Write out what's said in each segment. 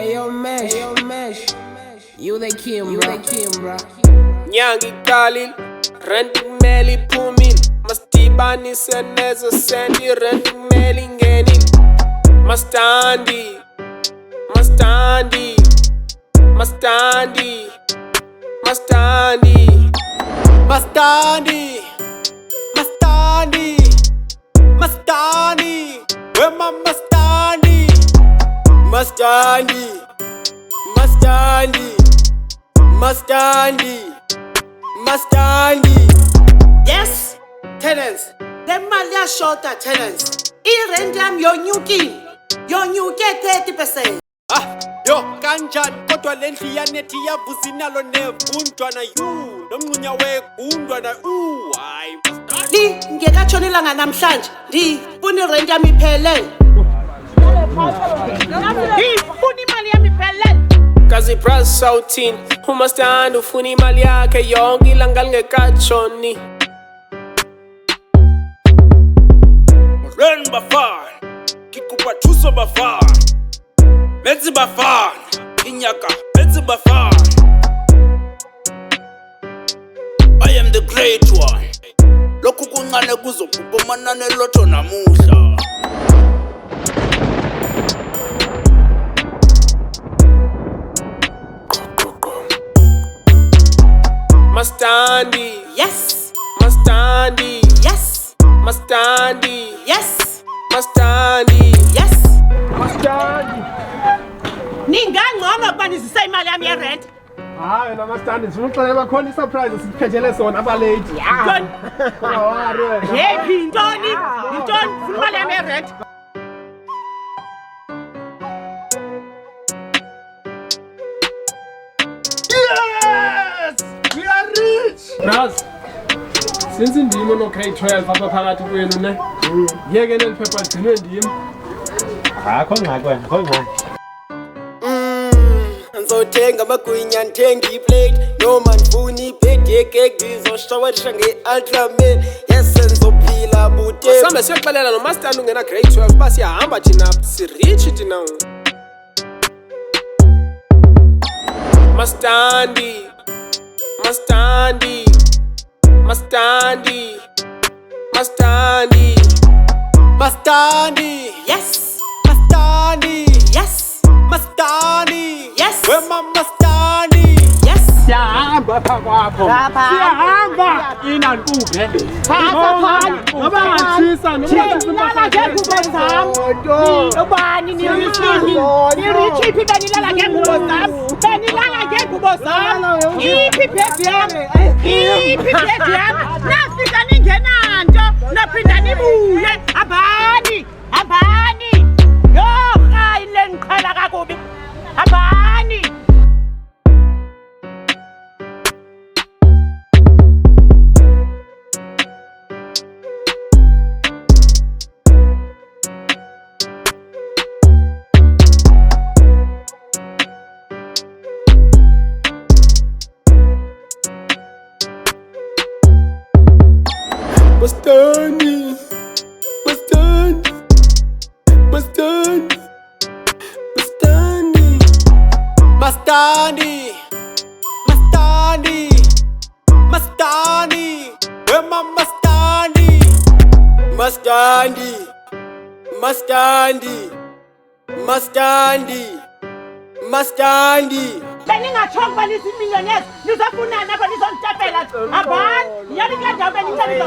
Mesh. You the Kim, bro. Nyangi Khalil, renting Meli Pumin. Mastibani Senezo Sandy, renting Meli Ngeni. Mastandi. Where my Mastandi. Yes, tenants. The Malia shorter tenants. I-random yonyuke 30%. Yo kanjani kodwa lendli yanethi yavuzina lo nevundwana yu nomnqunya wegundwana hayi Ngekatshona ilanga namhlanje ndifuna irent yami iphelele. Ndifuna imali yami iphelele. Kazi Braz Southini umastandi ufuna imali yakhe yonke ilanga lingekatshoni. Ren bafana kikupa thuso bafana Metsi bafana inyaka Metsi bafana I am the great one lokhu kuncane kuzophupha manane lotho namuhla Mastandi Yes. Mastandi Yes. Mastandi Yes. Mastandi Yes. Mastandi. Ningangcono kuba nizise imali yami yerent. Hayi la Mastandi sifuna uxelela bakhona isurprise siphethele sona abalate. Ntoni? Yephi ntoni? Ntoni funa imali yami yerent? Yes! We are rich! Braz, since indimo no K12 apha phakathi kwenu ne. Yeke neliphepha ligcinwe ndimi. Akho ngxaki wena, akho ngxaki. Ngizothenga amagwinya ngithenga iplate noma ngifuna ibed yekeke ngizoshawarisha nge-ultraman yes senzophila bude sambe siyoxelela nomastandi ungena grade 12 uba siyahamba thina sirichi thina Mastandi Yes. Mastandi Yes. Mastandi Yes. Where my Mastandi Yes. Siyahamba pha kwakho. Siyahamba inankuphe. Ngoba ngatshisa Nilala ngengubo zami. Ubani nirichi iphi benilala ngengubo zami. Benilala ngengubo zami. Iphi ibhedi yami. Iphi ibhedi yami. Nafika ningenanto. Naphinda nibuye. Abani. Yo, hayi lengiqhala kakubi. Abani. Mastandi Where my Mastandi Beningatshongo balisa imillionaires nizofunana apha nizonditapela abani yanikade benithabisa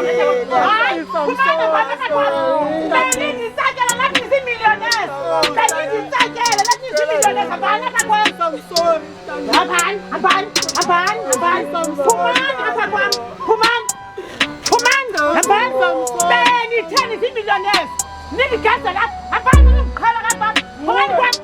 hayi kumane kwami beninditsakela lathi nizimillionaires beninditsakela lathi nizimillionaires abani apha kwami abani phumani apha kwami phumani abani benitheni zimillionaires nindigaza lapha abani nindiqhala kapha phumani kwami